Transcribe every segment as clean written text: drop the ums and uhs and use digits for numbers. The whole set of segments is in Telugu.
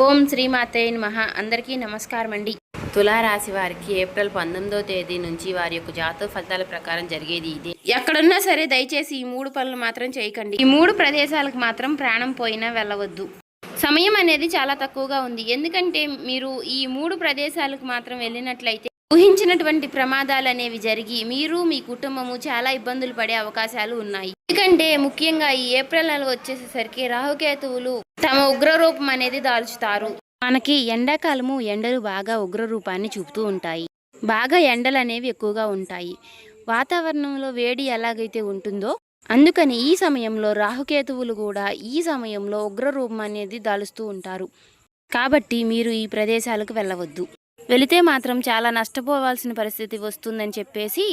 ఓం శ్రీమాతే నమః. అందరికీ నమస్కారం అండి. తులారాశి వారికి ఏప్రిల్ 19వ తేదీ నుంచి వారి యొక్క జాతక ఫలితాల ప్రకారం జరిగేది ఇదే. ఎక్కడున్నా సరే దయచేసి ఈ 3 పనులు మాత్రం చేయకండి. ఈ 3 ప్రదేశాలకు మాత్రం ప్రాణం పోయినా వెళ్ళవద్దు. సమయం అనేది చాలా తక్కువగా ఉంది. ఎందుకంటే మీరు ఈ 3 ప్రదేశాలకు మాత్రం వెళ్ళినట్లయితే ఊహించినటువంటి ప్రమాదాలు అనేవి జరిగి మీరు మీ కుటుంబము చాలా ఇబ్బందులు పడే అవకాశాలు ఉన్నాయి. ఎందుకంటే ముఖ్యంగా ఈ ఏప్రిల్ నెల వచ్చేసేసరికి రాహుకేతువులు తమ ఉగ్రరూపం అనేది దాల్చుతారు. మనకి ఎండాకాలము ఎండలు బాగా ఉగ్రరూపాన్ని చూపుతూ ఉంటాయి. బాగా ఎండలు అనేవి ఎక్కువగా ఉంటాయి. వాతావరణంలో వేడి ఎలాగైతే ఉంటుందో అందుకని ఈ సమయంలో రాహుకేతువులు కూడా ఈ సమయంలో ఉగ్రరూపం అనేది దాలుస్తూ ఉంటారు. కాబట్టి మీరు ఈ ప్రదేశాలకు వెళ్ళవద్దు. వెళితే మాత్రం చాలా నష్టపోవాల్సిన పరిస్థితి వస్తుందని చెప్పేసి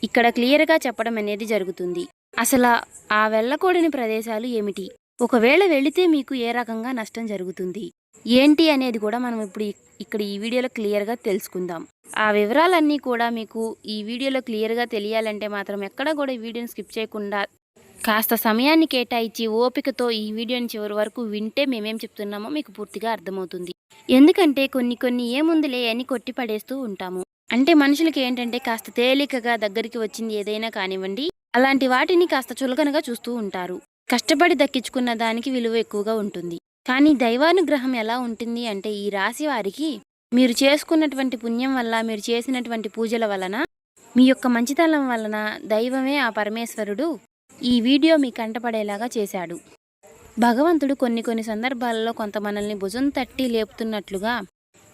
ఇక్కడ క్లియర్గా చెప్పడం అనేది జరుగుతుంది. అసలు ఆ వెళ్ళకూడని ప్రదేశాలు ఏమిటి, ఒకవేళ వెళితే మీకు ఏ రకంగా నష్టం జరుగుతుంది ఏంటి అనేది కూడా మనం ఇప్పుడు ఇక్కడ ఈ వీడియోలో క్లియర్గా తెలుసుకుందాం. ఆ వివరాలన్నీ కూడా మీకు ఈ వీడియోలో క్లియర్గా తెలియాలంటే మాత్రం ఎక్కడ కూడా ఈ వీడియోని స్కిప్ చేయకుండా కాస్త సమయాన్ని కేటాయించి ఓపికతో ఈ వీడియోని చివరి వరకు వింటే మేమేం చెప్తున్నామో మీకు పూర్తిగా అర్థమవుతుంది. ఎందుకంటే కొన్ని ఏముందిలే అని కొట్టి పడేస్తూ ఉంటాము. అంటే మనుషులకి ఏంటంటే కాస్త తేలికగా దగ్గరికి వచ్చింది ఏదైనా కానివ్వండి, అలాంటి వాటిని కాస్త చులకనగా చూస్తూ ఉంటారు. కష్టపడి దక్కించుకున్న దానికి విలువ ఎక్కువగా ఉంటుంది. కానీ దైవానుగ్రహం ఎలా ఉంటుంది అంటే ఈ రాశి వారికి మీరు చేసుకున్నటువంటి పుణ్యం వల్ల, మీరు చేసినటువంటి పూజల వలన, మీ యొక్క మంచితనం వలన దైవమే ఆ పరమేశ్వరుడు ఈ వీడియో మీ కంటపడేలాగా చేశాడు. భగవంతుడు కొన్ని సందర్భాలలో కొంత మనల్ని భుజం తట్టి లేపుతున్నట్లుగా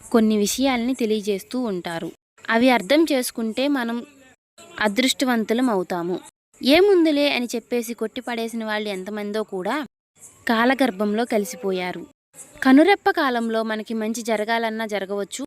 కొన్ని విషయాల్ని తెలియజేస్తూ ఉంటారు. అవి అర్థం చేసుకుంటే మనం అదృష్టవంతులం అవుతాము. ఏముందులే అని చెప్పేసి కొట్టిపడేసిన వాళ్ళు ఎంతమందో కూడా కాలగర్భంలో కలిసిపోయారు. కనురెప్ప కాలంలో మనకి మంచి జరగాలన్నా జరగవచ్చు,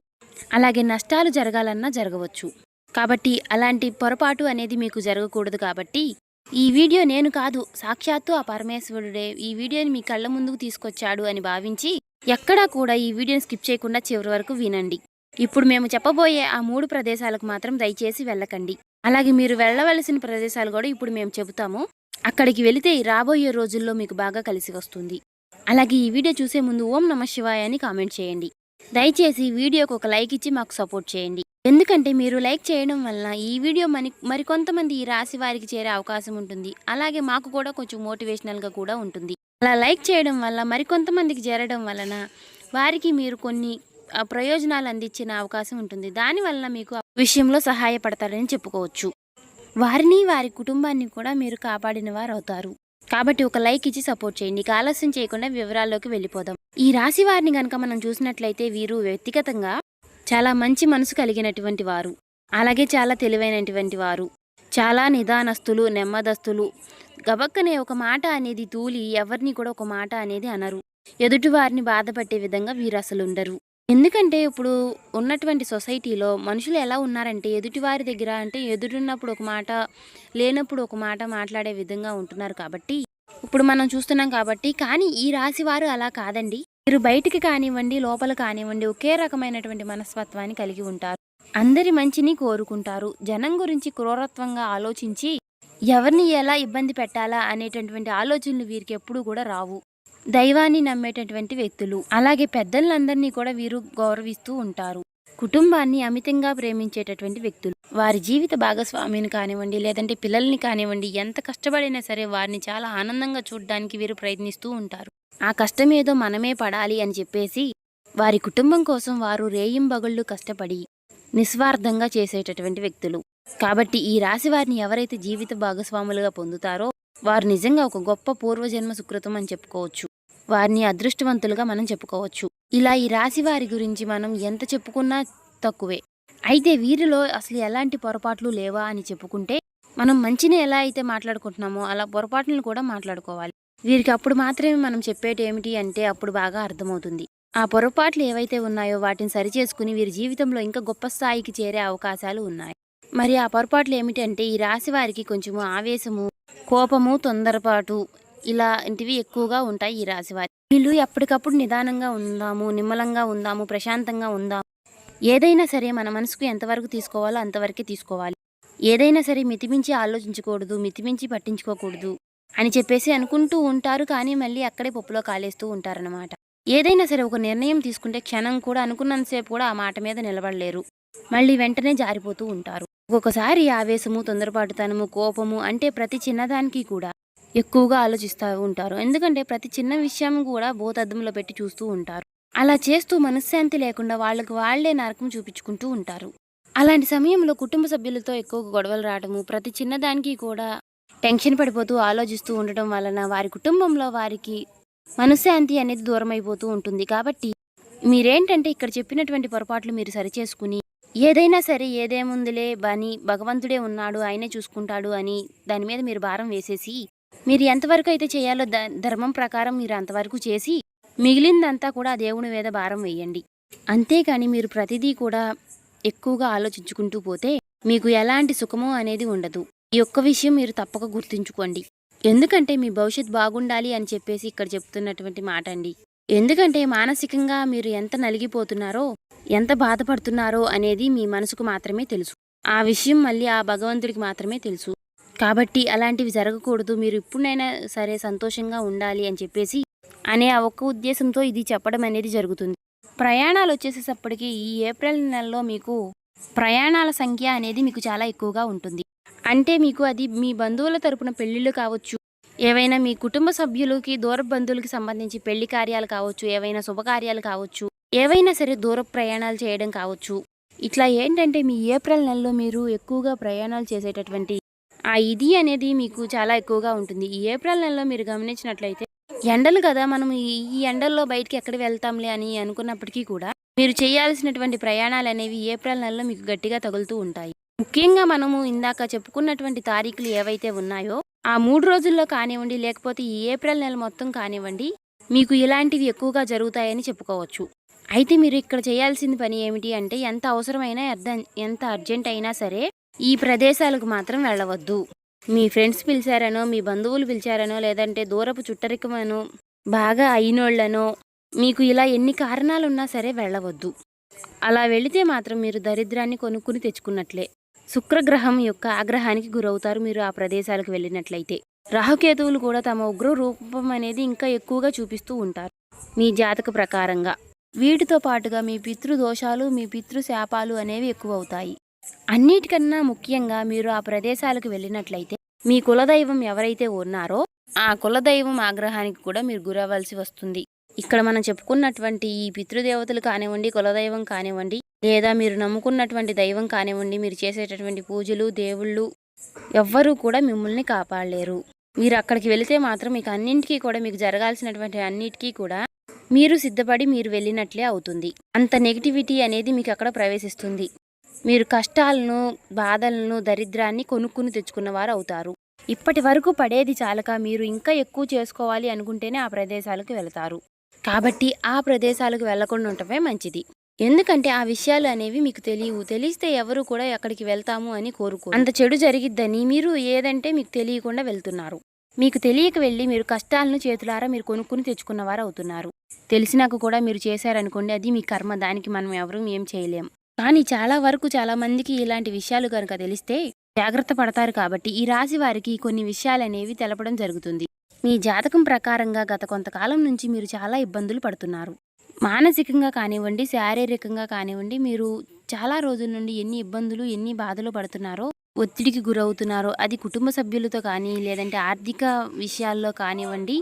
అలాగే నష్టాలు జరగాలన్నా జరగవచ్చు. కాబట్టి అలాంటి పొరపాటు అనేది మీకు జరగకూడదు. కాబట్టి ఈ వీడియో నేను కాదు, సాక్షాత్తు ఆ పరమేశ్వరుడే ఈ వీడియోని మీ కళ్ళ ముందుకు తీసుకొచ్చాడు అని భావించి ఎక్కడా కూడా ఈ వీడియోని స్కిప్ చేయకుండా చివరి వరకు వినండి. ఇప్పుడు మేము చెప్పబోయే ఆ 3 ప్రదేశాలకు మాత్రం దయచేసి వెళ్ళకండి. అలాగే మీరు వెళ్ళవలసిన ప్రదేశాలు కూడా ఇప్పుడు మేము చెబుతాము. అక్కడికి వెళితే రాబోయే రోజుల్లో మీకు బాగా కలిసి వస్తుంది. అలాగే ఈ వీడియో చూసే ముందు ఓం నమః శివాయ అని కామెంట్ చేయండి. దయచేసి వీడియోకి ఒక లైక్ ఇచ్చి మాకు సపోర్ట్ చేయండి. ఎందుకంటే మీరు లైక్ చేయడం వలన ఈ వీడియో మరికొంతమంది ఈ రాశి వారికి చేరే అవకాశం ఉంటుంది. అలాగే మాకు కూడా కొంచెం మోటివేషనల్గా కూడా ఉంటుంది. అలా లైక్ చేయడం వల్ల మరికొంతమందికి చేరడం వలన వారికి మీరు కొన్ని ప్రయోజనాలు అందించిన అవకాశం ఉంటుంది. దానివల్ల మీకు ఆ విషయంలో సహాయపడతారని చెప్పుకోవచ్చు. వారిని, వారి కుటుంబాన్ని కూడా మీరు కాపాడిన వారు అవుతారు. కాబట్టి ఒక లైక్ ఇచ్చి సపోర్ట్ చేయండి. ఆలస్యం చేయకుండా వివరాల్లోకి వెళ్ళిపోదాం. ఈ రాశి వారిని కనుక మనం చూసినట్లయితే వీరు వ్యక్తిగతంగా చాలా మంచి మనసు కలిగినటువంటి వారు, అలాగే చాలా తెలివైనటువంటి వారు, చాలా నిదానస్తులు, నెమ్మదస్తులు. గబక్కనే ఒక మాట అనేది తూలి ఎవరిని కూడా ఒక మాట అనేది అనరు. ఎదుటి వారిని బాధపట్టే విధంగా వీరు అసలు ఉండరు. ఎందుకంటే ఇప్పుడు ఉన్నటువంటి సొసైటీలో మనుషులు ఎలా ఉన్నారంటే ఎదుటివారి దగ్గర అంటే ఎదురున్నప్పుడు ఒక మాట, లేనప్పుడు ఒక మాట మాట్లాడే విధంగా ఉంటున్నారు. కాబట్టి ఇప్పుడు మనం చూస్తున్నాం కాబట్టి. కానీ ఈ రాశి వారు అలా కాదండి. మీరు బయటికి కానివ్వండి, లోపల కానివ్వండి ఒకే రకమైనటువంటి మనస్తత్వాన్ని కలిగి ఉంటారు. అందరి మంచిని కోరుకుంటారు. జనం గురించి క్రూరత్వంగా ఆలోచించి ఎవరిని ఎలా ఇబ్బంది పెట్టాలా అనేటటువంటి ఆలోచనలు వీరికి ఎప్పుడు కూడా రావు. దైవాన్ని నమ్మేటటువంటి వ్యక్తులు, అలాగే పెద్దలందరినీ కూడా వీరు గౌరవిస్తూ ఉంటారు. కుటుంబాన్ని అమితంగా ప్రేమించేటటువంటి వ్యక్తులు. వారి జీవిత భాగస్వామిని కానివ్వండి, లేదంటే పిల్లల్ని కానివ్వండి, ఎంత కష్టపడినా సరే వారిని చాలా ఆనందంగా చూడడానికి వీరు ప్రయత్నిస్తూ ఉంటారు. ఆ కష్టం ఏదో మనమే పడాలి అని చెప్పేసి వారి కుటుంబం కోసం వారు రేయింబగళ్ళు కష్టపడి నిస్వార్థంగా చేసేటటువంటి వ్యక్తులు. కాబట్టి ఈ రాశి వారిని ఎవరైతే జీవిత భాగస్వాములుగా పొందుతారో వారు నిజంగా ఒక గొప్ప పూర్వజన్మ సుకృతం అని చెప్పుకోవచ్చు. వారిని అదృష్టవంతులుగా మనం చెప్పుకోవచ్చు. ఇలా ఈ రాశి వారి గురించి మనం ఎంత చెప్పుకున్నా తక్కువే. అయితే వీరిలో అసలు ఎలాంటి పొరపాట్లు లేవా అని చెప్పుకుంటే మనం మంచిని ఎలా అయితే మాట్లాడుకుంటున్నామో అలా పొరపాట్లను కూడా మాట్లాడుకోవాలి. వీరికి అప్పుడు మాత్రమే మనం చెప్పేటి ఏమిటి అంటే అప్పుడు బాగా అర్థమవుతుంది. ఆ పొరపాట్లు ఏవైతే ఉన్నాయో వాటిని సరిచేసుకుని వీరి జీవితంలో ఇంకా గొప్ప స్థాయికి చేరే అవకాశాలు ఉన్నాయి. మరి ఆ పొరపాట్లు ఏమిటంటే ఈ రాశి వారికి కొంచెము ఆవేశము, కోపము, తొందరపాటు ఇలాంటివి ఎక్కువగా ఉంటాయి ఈ రాశివారి. వీళ్ళు ఎప్పటికప్పుడు నిదానంగా ఉందాము, నిమ్మలంగా ఉందాము, ప్రశాంతంగా ఉందాము. ఏదైనా సరే మన మనసుకు ఎంతవరకు తీసుకోవాలో అంతవరకే తీసుకోవాలి. ఏదైనా సరే మితిమించి ఆలోచించకూడదు, మితిమించి పట్టించుకోకూడదు అని చెప్పేసి అనుకుంటూ ఉంటారు. కానీ మళ్ళీ అక్కడే పప్పులో కాలేస్తూ ఉంటారనమాట. ఏదైనా సరే ఒక నిర్ణయం తీసుకుంటే క్షణం కూడా అనుకున్నంతసేపు కూడా ఆ మాట మీద నిలబడలేరు. మళ్ళీ వెంటనే జారిపోతూ ఉంటారు. ఒక్కొక్కసారి ఆవేశము, తొందరపాటుతనము, కోపము అంటే ప్రతి చిన్నదానికి కూడా ఎక్కువగా ఆలోచిస్తూ ఉంటారు. ఎందుకంటే ప్రతి చిన్న విషయం కూడా భూతద్దంలో పెట్టి చూస్తూ ఉంటారు. అలా చేస్తూ మనశ్శాంతి లేకుండా వాళ్ళకి వాళ్లే నరకం చూపించుకుంటూ ఉంటారు. అలాంటి సమయంలో కుటుంబ సభ్యులతో ఎక్కువగా గొడవలు రావడము, ప్రతి చిన్నదానికి కూడా టెన్షన్ పడిపోతూ ఆలోచిస్తూ ఉండటం వలన వారి కుటుంబంలో వారికి మనశ్శాంతి అనేది దూరం అయిపోతూ ఉంటుంది. కాబట్టి మీరేంటంటే ఇక్కడ చెప్పినటువంటి పొరపాట్లు మీరు సరిచేసుకుని ఏదైనా సరే ఏదేముందిలే బని భగవంతుడే ఉన్నాడు, ఆయనే చూసుకుంటాడు అని దాని మీద మీరు భారం వేసేసి మీరు ఎంతవరకు అయితే చేయాలో ధర్మం ప్రకారం మీరు అంతవరకు చేసి మిగిలిందంతా కూడా ఆ దేవుని మీద భారం వేయండి. అంతేకాని మీరు ప్రతిదీ కూడా ఎక్కువగా ఆలోచించుకుంటూ పోతే మీకు ఎలాంటి సుఖమో అనేది ఉండదు. ఈ ఒక్క విషయం మీరు తప్పక గుర్తుంచుకోండి. ఎందుకంటే మీ భవిష్యత్ బాగుండాలి అని చెప్పేసి ఇక్కడ చెప్తున్నటువంటి మాట అండి. ఎందుకంటే మానసికంగా మీరు ఎంత నలిగిపోతున్నారో, ఎంత బాధపడుతున్నారో అనేది మీ మనసుకు మాత్రమే తెలుసు. ఆ విషయం మళ్ళీ ఆ భగవంతుడికి మాత్రమే తెలుసు. కాబట్టి అలాంటివి జరగకూడదు, మీరు ఇప్పుడైనా సరే సంతోషంగా ఉండాలి అని చెప్పేసి అనే ఆ ఒక్క ఉద్దేశంతో ఇది చెప్పడం అనేది జరుగుతుంది. ప్రయాణాలు వచ్చేసేటప్పటికి ఈ ఏప్రిల్ నెలలో మీకు ప్రయాణాల సంఖ్య అనేది మీకు చాలా ఎక్కువగా ఉంటుంది. అంటే మీకు అది మీ బంధువుల తరపున పెళ్ళిళ్ళు కావచ్చు, ఏవైనా మీ కుటుంబ సభ్యులకి దూర బంధువులకి సంబంధించి పెళ్లి కార్యాలు కావచ్చు, ఏవైనా శుభకార్యాలు కావచ్చు, ఏవైనా సరే దూర ప్రయాణాలు చేయడం కావచ్చు. ఇట్లా ఏంటంటే మీ ఏప్రిల్ నెలలో మీరు ఎక్కువగా ప్రయాణాలు చేసేటటువంటి ఆ ఇది అనేది మీకు చాలా ఎక్కువగా ఉంటుంది. ఈ ఏప్రిల్ నెలలో మీరు గమనించినట్లయితే ఎండలు కదా, మనం ఈ ఎండల్లో బయటికి ఎక్కడ వెళ్తాంలే అని అనుకున్నప్పటికీ కూడా మీరు చేయాల్సినటువంటి ప్రయాణాలు అనేవి ఏప్రిల్ నెలలో మీకు గట్టిగా తగులుతూ ఉంటాయి. ముఖ్యంగా మనము ఇందాక చెప్పుకున్నటువంటి తారీఖులు ఏవైతే ఉన్నాయో ఆ 3 రోజుల్లో కానివ్వండి, లేకపోతే ఈ ఏప్రిల్ నెల మొత్తం కానివ్వండి, మీకు ఇలాంటివి ఎక్కువగా జరుగుతాయని చెప్పుకోవచ్చు. అయితే మీరు ఇక్కడ చేయాల్సిన పని ఏమిటి అంటే ఎంత అవసరమైనా ఎంత అర్జెంట్ అయినా సరే ఈ ప్రదేశాలకు మాత్రం వెళ్ళవద్దు. మీ ఫ్రెండ్స్ పిలిచారనో, మీ బంధువులు పిలిచారనో, లేదంటే దూరపు చుట్టరికమనో, బాగా అయినోళ్లనో, మీకు ఇలా ఎన్ని కారణాలున్నా సరే వెళ్ళవద్దు. అలా వెళితే మాత్రం మీరు దరిద్రాన్ని కొనుక్కుని తెచ్చుకున్నట్లే. శుక్రగ్రహం యొక్క ఆగ్రహానికి గురవుతారు మీరు ఆ ప్రదేశాలకు వెళ్ళినట్లయితే. రాహుకేతువులు కూడా తమ ఉగ్ర రూపం అనేది ఇంకా ఎక్కువగా చూపిస్తూ ఉంటారు మీ జాతక ప్రకారంగా. వీటితో పాటుగా మీ పితృదోషాలు, మీ పితృశాపాలు అనేవి ఎక్కువ అవుతాయి. అన్నిటికన్నా ముఖ్యంగా మీరు ఆ ప్రదేశాలకు వెళ్ళినట్లయితే మీ కులదైవం ఎవరైతే ఉన్నారో ఆ కులదైవం ఆగ్రహానికి కూడా మీరు గురవలసి వస్తుంది. ఇక్కడ మనం చెప్పుకున్నటువంటి ఈ పితృదేవతలు కానివ్వండి, కులదైవం కానివ్వండి, లేదా మీరు నమ్ముకున్నటువంటి దైవం కానివ్వండి, మీరు చేసేటటువంటి పూజలు, దేవుళ్ళు ఎవ్వరూ కూడా మిమ్మల్ని కాపాడలేరు. మీరు అక్కడికి వెళితే మాత్రం మీకు అన్నింటికీ కూడా మీకు జరగాల్సినటువంటి అన్నిటికీ కూడా మీరు సిద్ధపడి మీరు వెళ్ళినట్లే అవుతుంది. అంత నెగిటివిటీ అనేది మీకు అక్కడ ప్రవేశిస్తుంది. మీరు కష్టాలను, బాధలను, దరిద్రాన్ని కొనుక్కుని తెచ్చుకున్నవారు అవుతారు. ఇప్పటి వరకు పడేది చాలక మీరు ఇంకా ఎక్కువ చేసుకోవాలి అనుకుంటేనే ఆ ప్రదేశాలకు వెళతారు. కాబట్టి ఆ ప్రదేశాలకు వెళ్లకుండా ఉండటమే మంచిది. ఎందుకంటే ఆ విషయాలు అనేవి మీకు తెలియవు. తెలిస్తే ఎవరు కూడా ఎక్కడికి వెళ్తాము అని కోరుకోరు. అంత చెడు జరిగిద్దని మీరు ఏదంటే మీకు తెలియకుండా వెళ్తున్నారు. మీకు తెలియక వెళ్ళి మీరు కష్టాలను చేతులారా మీరు కొనుక్కుని తెచ్చుకున్నవారు అవుతున్నారు. తెలిసినాక కూడా మీరు చేశారనుకోండి, అది మీ కర్మ, దానికి మనం ఎవరూ ఏం చేయలేం. కానీ చాలా వరకు చాలా మందికి ఇలాంటి విషయాలు కనుక తెలిస్తే జాగ్రత్త పడతారు. కాబట్టి ఈ రాశి వారికి కొన్ని విషయాలనేవి తెలపడం జరుగుతుంది. మీ జాతకం ప్రకారంగా గత కొంతకాలం నుంచి మీరు చాలా ఇబ్బందులు పడుతున్నారు. మానసికంగా కానివ్వండి, శారీరకంగా కానివ్వండి, మీరు చాలా రోజుల నుండి ఎన్ని ఇబ్బందులు, ఎన్ని బాధలు పడుతున్నారో, ఒత్తిడికి గురవుతున్నారో, అది కుటుంబ సభ్యులతో కానీ, లేదంటే ఆర్థిక విషయాల్లో కానివ్వండి,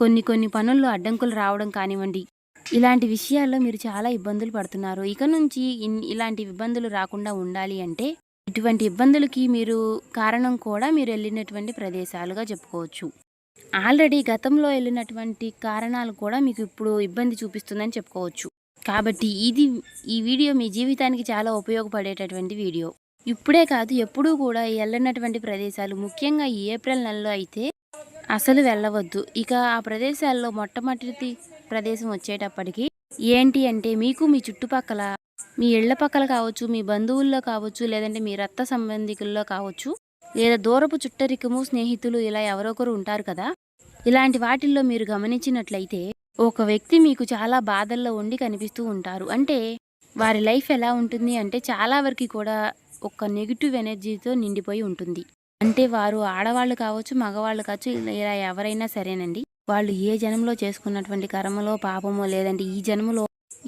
కొన్ని పనుల్లో అడ్డంకులు రావడం కానివ్వండి, ఇలాంటి విషయాల్లో మీరు చాలా ఇబ్బందులు పడుతున్నారు. ఇక నుంచి ఇలాంటి ఇబ్బందులు రాకుండా ఉండాలి అంటే ఇటువంటి ఇబ్బందులకి మీరు కారణం కూడా మీరు వెళ్ళినటువంటి ప్రదేశాలుగా చెప్పుకోవచ్చు. ఆల్రెడీ గతంలో వెళ్ళినటువంటి కారణాలు కూడా మీకు ఇప్పుడు ఇబ్బంది చూపిస్తుందని చెప్పుకోవచ్చు. కాబట్టి ఈ వీడియో మీ జీవితానికి చాలా ఉపయోగపడేటటువంటి వీడియో. ఇప్పుడే కాదు, ఎప్పుడూ కూడా వెళ్ళినటువంటి ప్రదేశాలు, ముఖ్యంగా ఈ ఏప్రిల్ నెలలో అయితే అసలు వెళ్ళవద్దు. ఇక ఆ ప్రదేశాల్లో మొట్టమొదటి ప్రదేశం వచ్చేటప్పటికి ఏంటి అంటే మీకు మీ చుట్టుపక్కల, మీ ఇళ్ల పక్కల కావచ్చు, మీ బంధువుల్లో కావచ్చు, లేదంటే మీ రక్త సంబంధికుల్లో కావచ్చు, లేదా దూరపు చుట్టరికము, స్నేహితులు ఇలా ఎవరొకరు ఉంటారు కదా, ఇలాంటి వాటిల్లో మీరు గమనించినట్లయితే ఒక వ్యక్తి మీకు చాలా బాధల్లో ఉండి కనిపిస్తూ ఉంటారు. అంటే వారి లైఫ్ ఎలా ఉంటుంది అంటే చాలా వరకు కూడా ఒక నెగిటివ్ ఎనర్జీతో నిండిపోయి ఉంటుంది. అంటే వారు ఆడవాళ్ళు కావచ్చు, మగవాళ్ళు కావచ్చు, ఇలా ఎవరైనా సరేనండి, వాళ్ళు ఏ జన్మలో చేసుకున్నటువంటి కర్మలో పాపమో లేదంటే ఈ జన్మలో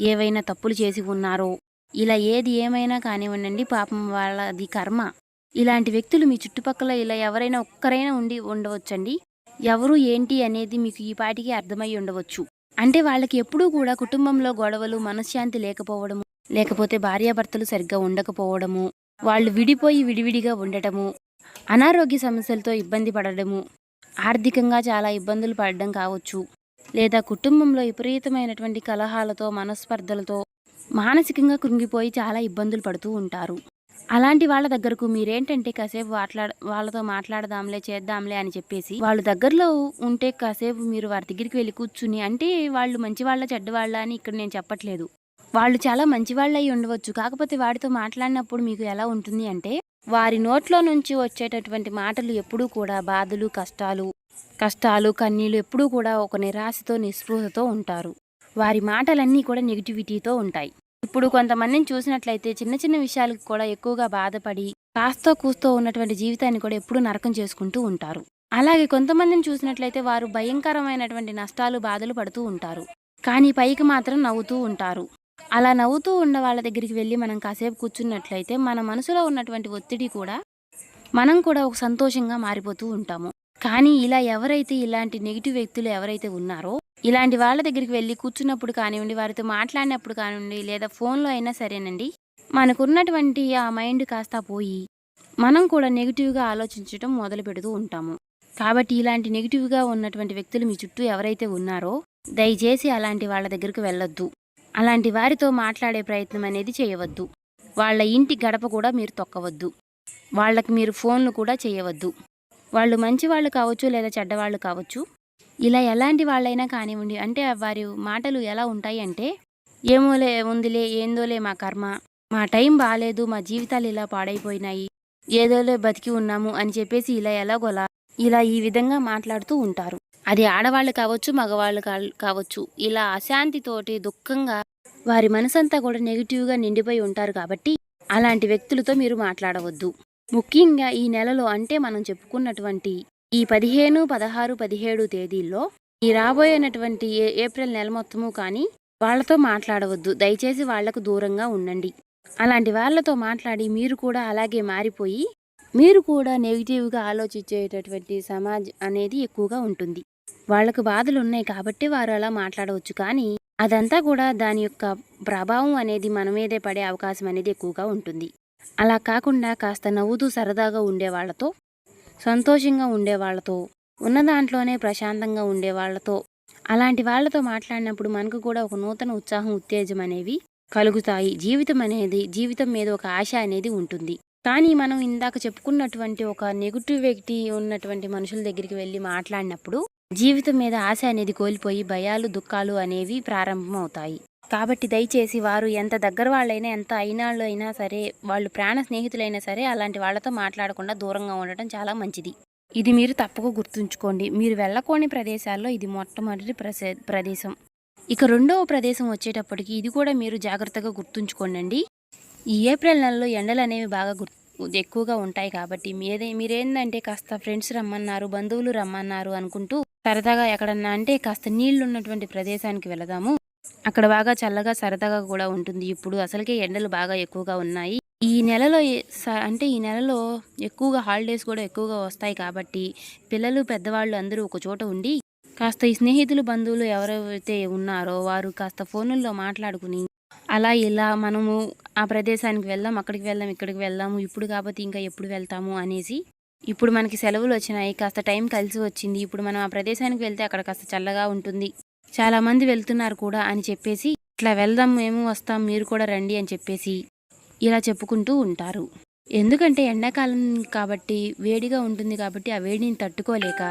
ఏవైనా తప్పులు చేసి ఉన్నారో ఇలా ఏది ఏమైనా కానివ్వండి పాపం వాళ్ళది కర్మ. ఇలాంటి వ్యక్తులు మీ చుట్టుపక్కల ఇలా ఎవరైనా ఒక్కరైనా ఉండవచ్చండి. ఎవరు ఏంటి అనేది మీకు ఈ పాటికి అర్థమై ఉండవచ్చు. అంటే వాళ్ళకి ఎప్పుడూ కూడా కుటుంబంలో గొడవలు, మనశ్శాంతి లేకపోవడము, లేకపోతే భార్యాభర్తలు సరిగ్గా ఉండకపోవడము, వాళ్ళు విడిపోయి విడివిడిగా ఉండటము, అనారోగ్య సమస్యలతో ఇబ్బంది పడడము, ఆర్థికంగా చాలా ఇబ్బందులు పడడం కావచ్చు, లేదా కుటుంబంలో విపరీతమైనటువంటి కలహాలతో, మనస్పర్ధలతో మానసికంగా కృంగిపోయి చాలా ఇబ్బందులు పడుతూ ఉంటారు. అలాంటి వాళ్ళ దగ్గరకు మీరేంటంటే కాసేపు వాళ్ళతో మాట్లాడదాంలే, చేద్దాంలే అని చెప్పేసి వాళ్ళు దగ్గరలో ఉంటే కాసేపు మీరు వారి దగ్గరికి వెళ్ళి కూర్చుని, అంటే వాళ్ళు మంచివాళ్ళ చెడ్డవాళ్ళ అని ఇక్కడ నేను చెప్పట్లేదు. వాళ్ళు చాలా మంచివాళ్ళై ఉండవచ్చు. కాకపోతే వాడితో మాట్లాడినప్పుడు మీకు ఎలా ఉంటుంది అంటే, వారి నోట్లో నుంచి వచ్చేటటువంటి మాటలు ఎప్పుడూ కూడా బాధలు, కష్టాలు, కన్నీళ్ళు ఎప్పుడూ కూడా ఒక నిరాశతో, నిస్పృహతో ఉంటారు. వారి మాటలన్నీ కూడా నెగిటివిటీతో ఉంటాయి. ఇప్పుడు కొంతమందిని చూసినట్లయితే చిన్న చిన్న విషయాలకు కూడా ఎక్కువగా బాధపడి కాస్తో కూస్తో ఉన్నటువంటి జీవితాన్ని కూడా ఎప్పుడూ నరకం చేసుకుంటూ ఉంటారు. అలాగే కొంతమందిని చూసినట్లయితే వారు భయంకరమైనటువంటి నష్టాలు, బాధలు పడుతూ ఉంటారు. కానీ పైకి మాత్రం నవ్వుతూ ఉంటారు. అలా నవ్వుతూ ఉన్న వాళ్ళ దగ్గరికి వెళ్ళి మనం కాసేపు కూర్చున్నట్లయితే మన మనసులో ఉన్నటువంటి ఒత్తిడి కూడా మనం కూడా ఒక సంతోషంగా మారిపోతూ ఉంటాము. కానీ ఇలా ఎవరైతే ఇలాంటి నెగిటివ్ వ్యక్తులు ఎవరైతే ఉన్నారో ఇలాంటి వాళ్ళ దగ్గరికి వెళ్ళి కూర్చున్నప్పుడు కానివ్వండి, వారితో మాట్లాడినప్పుడు కానివ్వండి, లేదా ఫోన్లో అయినా సరేనండి, మనకున్నటువంటి ఆ మైండ్ కాస్త పోయి మనం కూడా నెగిటివ్గా ఆలోచించడం మొదలు పెడుతూ ఉంటాము. కాబట్టి ఇలాంటి నెగిటివ్గా ఉన్నటువంటి వ్యక్తులు మీ చుట్టూ ఎవరైతే ఉన్నారో దయచేసి అలాంటి వాళ్ళ దగ్గరికి వెళ్ళొద్దు. అలాంటి వారితో మాట్లాడే ప్రయత్నం అనేది చేయవద్దు. వాళ్ళ ఇంటి గడప కూడా మీరు తొక్కవద్దు. వాళ్ళకి మీరు ఫోన్లు కూడా చేయవద్దు. వాళ్ళు మంచివాళ్ళు కావచ్చు, లేదా చెడ్డవాళ్ళు కావచ్చు. ఇలా ఎలాంటి వాళ్ళైనా కానివ్వండి, అంటే వారి మాటలు ఎలా ఉంటాయి అంటే, ఏమోలే ఉందిలే, ఏందోలే మా కర్మ, మా టైం బాగాలేదు, మా జీవితాలు ఇలా పాడైపోయినాయి, ఏదోలే బతికి ఉన్నాము అని చెప్పేసి ఇలా ఈ విధంగా మాట్లాడుతూ ఉంటారు. అది ఆడవాళ్ళు కావచ్చు, మగవాళ్ళు కావచ్చు. ఇలా అశాంతితోటి దుఃఖంగా వారి మనసంతా కూడా నెగిటివ్గా నిండిపోయి ఉంటారు. కాబట్టి అలాంటి వ్యక్తులతో మీరు మాట్లాడవద్దు. ముఖ్యంగా ఈ నెలలో, అంటే మనం చెప్పుకున్నటువంటి ఈ 15, 16, 17 తేదీల్లో ఈ రాబోయేనటువంటి ఏప్రిల్ నెల మొత్తము కానీ వాళ్ళతో మాట్లాడవద్దు. దయచేసి వాళ్లకు దూరంగా ఉండండి. అలాంటి వాళ్ళతో మాట్లాడి మీరు కూడా అలాగే మారిపోయి మీరు కూడా నెగిటివ్గా ఆలోచించేటటువంటి సమాజం అనేది ఎక్కువగా ఉంటుంది. వాళ్లకు బాధలు ఉన్నాయి కాబట్టి వారు అలా మాట్లాడవచ్చు. కానీ అదంతా కూడా దాని యొక్క ప్రభావం అనేది మన మీదే పడే అవకాశం అనేది ఎక్కువగా ఉంటుంది. అలా కాకుండా కాస్త నవ్వుతూ సరదాగా ఉండే వాళ్ళతో, సంతోషంగా ఉండే వాళ్ళతో, ఉన్న దాంట్లోనే ప్రశాంతంగా ఉండే వాళ్ళతో, అలాంటి వాళ్ళతో మాట్లాడినప్పుడు మనకు కూడా ఒక నూతన ఉత్సాహం, ఉత్తేజం అనేవి కలుగుతాయి. జీవితం మీద ఒక ఆశ అనేది ఉంటుంది. కానీ మనం ఇందాక చెప్పుకున్నటువంటి ఒక నెగిటివ్ వ్యక్తి ఉన్నటువంటి మనుషుల దగ్గరికి వెళ్ళి మాట్లాడినప్పుడు జీవితం మీద ఆశ అనేది కోల్పోయి భయాలు, దుఃఖాలు అనేవి ప్రారంభమవుతాయి. కాబట్టి దయచేసి వారు ఎంత దగ్గర వాళ్ళైనా, ఎంత అయినాళ్ళు అయినా సరే, వాళ్ళు ప్రాణ స్నేహితులైనా సరే, అలాంటి వాళ్ళతో మాట్లాడకుండా దూరంగా ఉండటం చాలా మంచిది. ఇది మీరు తప్పక గుర్తుంచుకోండి. మీరు వెళ్ళకోని ప్రదేశాల్లో ఇది మొట్టమొదటి ప్రదేశం. ఇక రెండవ ప్రదేశం వచ్చేటప్పటికి ఇది కూడా మీరు జాగ్రత్తగా గుర్తుంచుకోండి. ఈ ఏప్రిల్ నెలలో ఎండలు అనేవి బాగా ఎక్కువగా ఉంటాయి. కాబట్టి మీరేందంటే కాస్త ఫ్రెండ్స్ రమ్మన్నారు, బంధువులు రమ్మన్నారు అనుకుంటూ సరదాగా ఎక్కడన్నా, అంటే కాస్త నీళ్లు ఉన్నటువంటి ప్రదేశానికి వెళదాము, అక్కడ బాగా చల్లగా సరదాగా కూడా ఉంటుంది. ఇప్పుడు అసలుకే ఎండలు బాగా ఎక్కువగా ఉన్నాయి. ఈ నెలలో ఎక్కువగా హాలిడేస్ కూడా ఎక్కువగా వస్తాయి. కాబట్టి పిల్లలు, పెద్దవాళ్ళు అందరూ ఒక చోట ఉండి కాస్త ఈ స్నేహితులు, బంధువులు ఎవరైతే ఉన్నారో వారు కాస్త ఫోనుల్లో మాట్లాడుకుని అలా ఇలా మనము ఆ ప్రదేశానికి వెళ్దాం, అక్కడికి వెళ్దాం, ఇక్కడికి వెళ్దాము, ఇప్పుడు కాబట్టి ఇంకా ఎప్పుడు వెళ్తాము అనేసి, ఇప్పుడు మనకి సెలవులు వచ్చినాయి, కాస్త టైం కలిసి వచ్చింది, ఇప్పుడు మనం ఆ ప్రదేశానికి వెళ్తే అక్కడ కాస్త చల్లగా ఉంటుంది, చాలా మంది వెళ్తున్నారు కూడా అని చెప్పేసి ఇట్లా వెళ్దాం, మేము వస్తాం, మీరు కూడా రండి అని చెప్పేసి ఇలా చెప్పుకుంటూ ఉంటారు. ఎందుకంటే ఎండాకాలం కాబట్టి వేడిగా ఉంటుంది. కాబట్టి ఆ వేడిని తట్టుకోలేక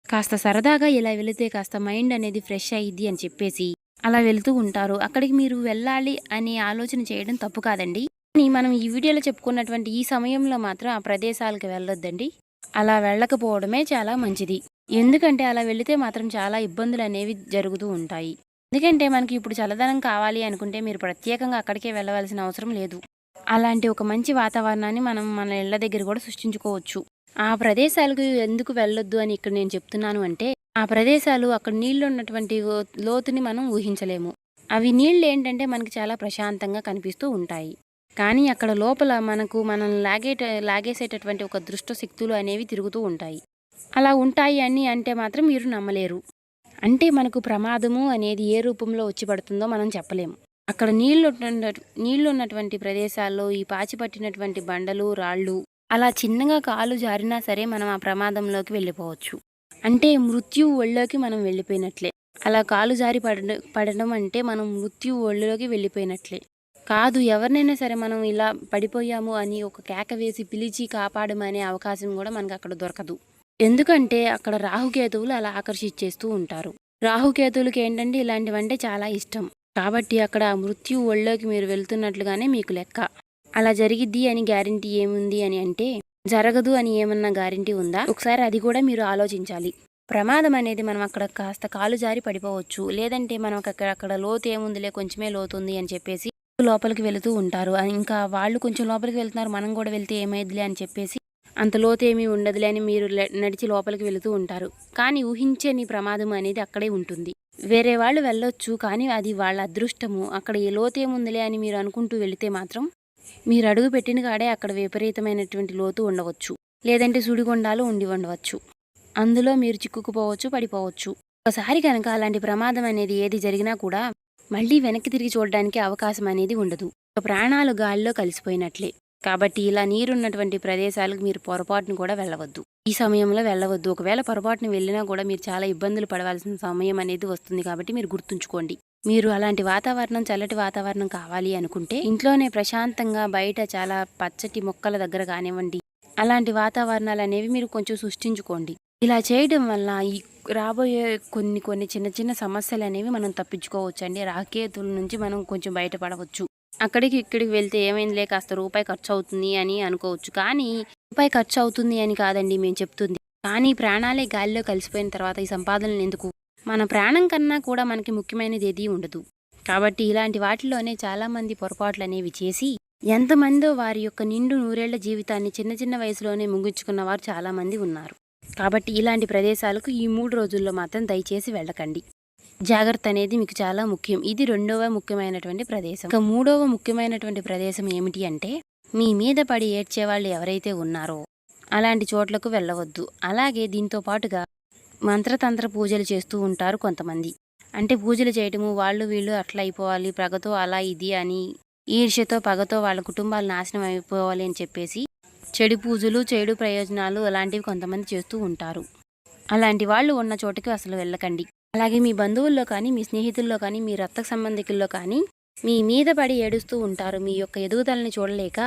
కాస్త సరదాగా ఇలా వెళితే కాస్త మైండ్ అనేది ఫ్రెష్ అయ్యిద్ది అని చెప్పేసి అలా వెళ్తూ ఉంటారు. అక్కడికి మీరు వెళ్ళాలి అని ఆలోచన చేయడం తప్పు కాదండి. కానీ మనం ఈ వీడియోలో చెప్పుకున్నటువంటి ఈ సమయంలో మాత్రం ఆ ప్రదేశాలకు వెళ్ళొద్దండి. అలా వెళ్ళకపోవడమే చాలా మంచిది. ఎందుకంటే అలా వెళితే మాత్రం చాలా ఇబ్బందులు అనేవి జరుగుతూ ఉంటాయి. ఎందుకంటే మనకి ఇప్పుడు చల్లదనం కావాలి అనుకుంటే మీరు ప్రత్యేకంగా అక్కడికే వెళ్ళవలసిన అవసరం లేదు. అలాంటి ఒక మంచి వాతావరణాన్ని మనం మన ఇళ్ల దగ్గర కూడా సృష్టించుకోవచ్చు. ఆ ప్రదేశాలకు ఎందుకు వెళ్ళొద్దు అని ఇక్కడ నేను చెప్తున్నాను అంటే, ఆ ప్రదేశాలు అక్కడ నీళ్లు ఉన్నటువంటి లోతుని మనం ఊహించలేము. అవి నీళ్ళు ఏంటంటే మనకి చాలా ప్రశాంతంగా కనిపిస్తూ ఉంటాయి. కానీ అక్కడ లోపల మనల్ని లాగేసేటటువంటి ఒక దుష్ట శక్తులు అనేవి తిరుగుతూ ఉంటాయి. అలా ఉంటాయి అని అంటే మాత్రం మీరు నమ్మలేరు. అంటే మనకు ప్రమాదము అనేది ఏ రూపంలో వచ్చి పడుతుందో మనం చెప్పలేము. అక్కడ నీళ్లు ఉన్నటువంటి ప్రదేశాల్లో ఈ పాచి పట్టినటువంటి బండలు, రాళ్ళు అలా చిన్నగా కాలు జారినా సరే మనం ఆ ప్రమాదంలోకి వెళ్ళిపోవచ్చు. అంటే మృత్యువు ఒళ్ళోకి మనం వెళ్ళిపోయినట్లే. అలా కాలు జారి పడడం అంటే మనం మృత్యువు ఒళ్ళోకి వెళ్ళిపోయినట్లే. కాదు, ఎవరినైనా సరే మనం ఇలా పడిపోయాము అని ఒక కేక వేసి పిలిచి కాపాడమనే అవకాశం కూడా మనకు అక్కడ దొరకదు. ఎందుకంటే అక్కడ రాహుకేతువులు అలా ఆకర్షించేస్తూ ఉంటారు. రాహుకేతువులకి ఏంటంటే ఇలాంటివంటే చాలా ఇష్టం. కాబట్టి అక్కడ మృత్యు ఒళ్ళోకి మీరు వెళ్తున్నట్లుగానే మీకు లెక్క. అలా జరిగిద్ది అని గ్యారంటీ ఏముంది అని అంటే, జరగదు అని ఏమన్నా గ్యారంటీ ఉందా? ఒకసారి అది కూడా మీరు ఆలోచించాలి. ప్రమాదం అనేది మనం అక్కడ కాస్త కాలు జారి పడిపోవచ్చు. లేదంటే మనం అక్కడ లోతు ఏముందిలే, కొంచెమే లోతుంది అని చెప్పేసి లోపలికి వెళుతూ ఉంటారు. ఇంకా వాళ్ళు కొంచెం లోపలికి వెళ్తున్నారు, మనం కూడా వెళ్తే ఏమైద్దిలే అని చెప్పేసి అంత లోతు ఏమీ ఉండదులే అని మీరు నడిచి లోపలికి వెళుతూ ఉంటారు. కానీ ఊహించని ప్రమాదం అనేది అక్కడే ఉంటుంది. వేరే వాళ్ళు వెళ్ళొచ్చు, కానీ అది వాళ్ళ అదృష్టము. అక్కడ ఏ లోతు ఏముందిలే అని మీరు అనుకుంటూ వెళితే మాత్రం మీరు అడుగు పెట్టిన కాడే అక్కడ విపరీతమైనటువంటి లోతు ఉండవచ్చు. లేదంటే సుడిగుండాలు ఉండవచ్చు. అందులో మీరు చిక్కుకుపోవచ్చు, పడిపోవచ్చు. ఒకసారి కనుక అలాంటి ప్రమాదం అనేది ఏది జరిగినా కూడా మళ్ళీ వెనక్కి తిరిగి చూడడానికి అవకాశం అనేది ఉండదు. ప్రాణాలు గాలిలో కలిసిపోయినట్లే. కాబట్టి ఇలా నీరున్నటువంటి ప్రదేశాలకు మీరు పొరపాటును కూడా వెళ్ళవద్దు. ఈ సమయంలో వెళ్ళవద్దు. ఒకవేళ పొరపాటును వెళ్ళినా కూడా మీరు చాలా ఇబ్బందులు పడవలసిన సమయం అనేది వస్తుంది. కాబట్టి మీరు గుర్తుంచుకోండి. మీరు అలాంటి వాతావరణం, చల్లటి వాతావరణం కావాలి అనుకుంటే ఇంట్లోనే ప్రశాంతంగా బయట చాలా పచ్చటి మొక్కల దగ్గర కానివ్వండి, అలాంటి వాతావరణాలు అనేవి మీరు కొంచెం సృష్టించుకోండి. ఇలా చేయడం వల్ల ఈ రాబోయే కొన్ని చిన్న చిన్న సమస్యలు అనేవి మనం తప్పించుకోవచ్చు అండి. రాకేతుల నుంచి మనం కొంచెం బయటపడవచ్చు. అక్కడికి ఇక్కడికి వెళ్తే ఏమైందిలే, కాస్త రూపాయి ఖర్చు అవుతుంది అని అనుకోవచ్చు. కానీ రూపాయి ఖర్చు అవుతుంది అని కాదండి మేము చెప్తుంది. కానీ ప్రాణాలే గాలిలో కలిసిపోయిన తర్వాత ఈ సంపాదనలు ఎందుకు? మన ప్రాణం కన్నా కూడా మనకి ముఖ్యమైనది ఏదీ ఉండదు. కాబట్టి ఇలాంటి వాటిలోనే చాలామంది పొరపాట్లు అనేవి చేసి ఎంతమందో వారి యొక్క నిండు నూరేళ్ల జీవితాన్ని చిన్న చిన్న వయసులోనే ముగించుకున్న వారు చాలామంది ఉన్నారు. కాబట్టి ఇలాంటి ప్రదేశాలకు ఈ 3 రోజుల్లో మాత్రం దయచేసి వెళ్ళకండి. జాగ్రత్త అనేది మీకు చాలా ముఖ్యం. ఇది 2వ ముఖ్యమైనటువంటి ప్రదేశం. ఇక 3వ ముఖ్యమైనటువంటి ప్రదేశం ఏమిటి అంటే, మీ మీద పడి ఏడ్చేవాళ్ళు ఎవరైతే ఉన్నారో అలాంటి చోట్లకు వెళ్ళవద్దు. అలాగే దీంతో పాటుగా మంత్రతంత్ర పూజలు చేస్తూ ఉంటారు కొంతమంది. అంటే పూజలు చేయటము, వాళ్ళు వీళ్ళు అట్లా అయిపోవాలి, పగతో అలా ఇది అని ఈర్ష్యతో పగతో వాళ్ళ కుటుంబాలు నాశనం అయిపోవాలి అని చెప్పేసి చెడు పూజలు, చెడు ప్రయోజనాలు అలాంటివి కొంతమంది చేస్తూ ఉంటారు. అలాంటి వాళ్ళు ఉన్న చోటుకి అసలు వెళ్ళకండి. అలాగే మీ బంధువుల్లో కానీ, మీ స్నేహితుల్లో కానీ, మీ రక్త సంబంధికుల్లో కానీ మీ మీద పడి ఏడుస్తూ ఉంటారు. మీ యొక్క ఎదుగుదలని చూడలేక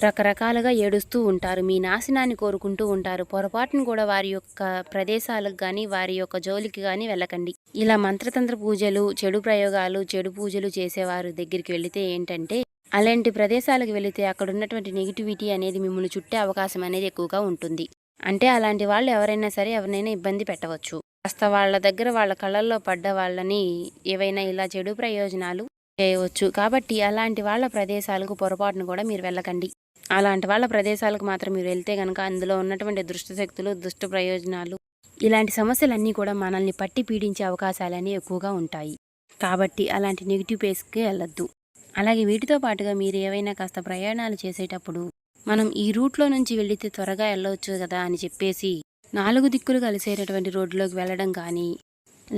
రకరకాలుగా ఏడుస్తూ ఉంటారు. మీ నాశనాన్ని కోరుకుంటూ ఉంటారు. పొరపాటును కూడా వారి యొక్క ప్రదేశాలకు కానీ, వారి యొక్క జోలికి కానీ వెళ్ళకండి. ఇలా మంత్రతంత్ర పూజలు, చెడు ప్రయోగాలు, చెడు పూజలు చేసేవారి దగ్గరికి వెళితే ఏంటంటే, అలాంటి ప్రదేశాలకు వెళితే అక్కడ ఉన్నటువంటి నెగిటివిటీ అనేది మిమ్మల్ని చుట్టే అవకాశం అనేది ఎక్కువగా ఉంటుంది. అంటే అలాంటి వాళ్ళు ఎవరైనా సరే ఎవరినైనా ఇబ్బంది పెట్టవచ్చు. కాస్త వాళ్ళ దగ్గర వాళ్ళ కళ్ళల్లో పడ్డ వాళ్ళని ఏవైనా ఇలా చెడు ప్రయోజనాలు చేయవచ్చు. కాబట్టి అలాంటి వాళ్ళ ప్రదేశాలకు పొరపాటును కూడా మీరు వెళ్ళకండి. అలాంటి వాళ్ళ ప్రదేశాలకు మాత్రం మీరు వెళ్తే కనుక అందులో ఉన్నటువంటి దుష్ట శక్తులు, దుష్ట ప్రయోజనాలు, ఇలాంటి సమస్యలన్నీ కూడా మనల్ని పట్టి పీడించే అవకాశాలన్నీ ఎక్కువగా ఉంటాయి. కాబట్టి అలాంటి నెగిటివ్ ప్లేస్కి వెళ్ళొద్దు. అలాగే వీటితో పాటుగా మీరు ఏవైనా కాస్త ప్రయాణాలు చేసేటప్పుడు మనం ఈ రూట్లో నుంచి వెళితే త్వరగా వెళ్ళవచ్చు కదా అని చెప్పేసి 4 దిక్కులు కలిసేటటువంటి రోడ్లోకి వెళ్ళడం కానీ,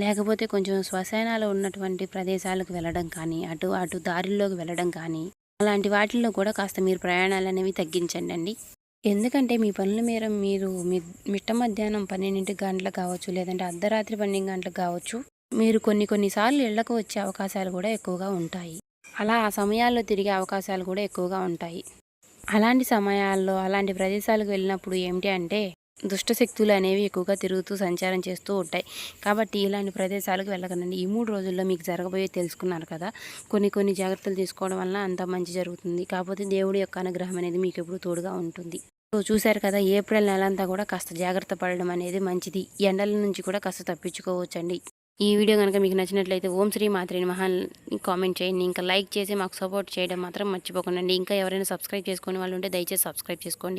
లేకపోతే కొంచెం శ్మశానాలు ఉన్నటువంటి ప్రదేశాలకు వెళ్ళడం కానీ, అటు దారిల్లోకి వెళ్ళడం కానీ, అలాంటి వాటిల్లో కూడా కాస్త మీరు ప్రయాణాలు అనేవి తగ్గించండి. ఎందుకంటే మీ పనుల మేర మీరు మిట్ట మధ్యాహ్నం 12 గంటలకు కావచ్చు, లేదంటే అర్ధరాత్రి 12 గంటలకు కావచ్చు, మీరు కొన్నిసార్లు ఇళ్లకు వచ్చే అవకాశాలు కూడా ఎక్కువగా ఉంటాయి. అలా ఆ సమయాల్లో తిరిగే అవకాశాలు కూడా ఎక్కువగా ఉంటాయి. అలాంటి సమయాల్లో అలాంటి ప్రదేశాలకు వెళ్ళినప్పుడు ఏమిటి అంటే, దుష్టశక్తులు అనేవి ఎక్కువగా తిరుగుతూ సంచారం చేస్తూ ఉంటాయి. కాబట్టి ఇలాంటి ప్రదేశాలకు వెళ్ళకండి. ఈ 3 రోజుల్లో మీకు జరగబోయే తెలుసుకున్నారు కదా. కొన్ని జాగ్రత్తలు తీసుకోవడం వల్ల అంత మంచి జరుగుతుంది. కాకపోతే దేవుడి యొక్క అనుగ్రహం అనేది మీకు ఎప్పుడు తోడుగా ఉంటుంది. సో చూశారు కదా, ఏప్రిల్ నెలంతా కూడా కాస్త జాగ్రత్త పడడం అనేది మంచిది. ఎండల నుంచి కూడా కాస్త తప్పించుకోవచ్చండి. ఈ వీడియో కనుక మీకు నచ్చినట్లయితే ఓం శ్రీ మాత్రే నమః కామెంట్ చేయండి. ఇంకా లైక్ చేసి మాకు సపోర్ట్ చేయడం మాత్రం మర్చిపోకండి. ఇంకా ఎవరైనా సబ్స్క్రైబ్ చేసుకునే వాళ్ళు ఉంటే దయచేసి సబ్స్క్రైబ్ చేసుకోండి.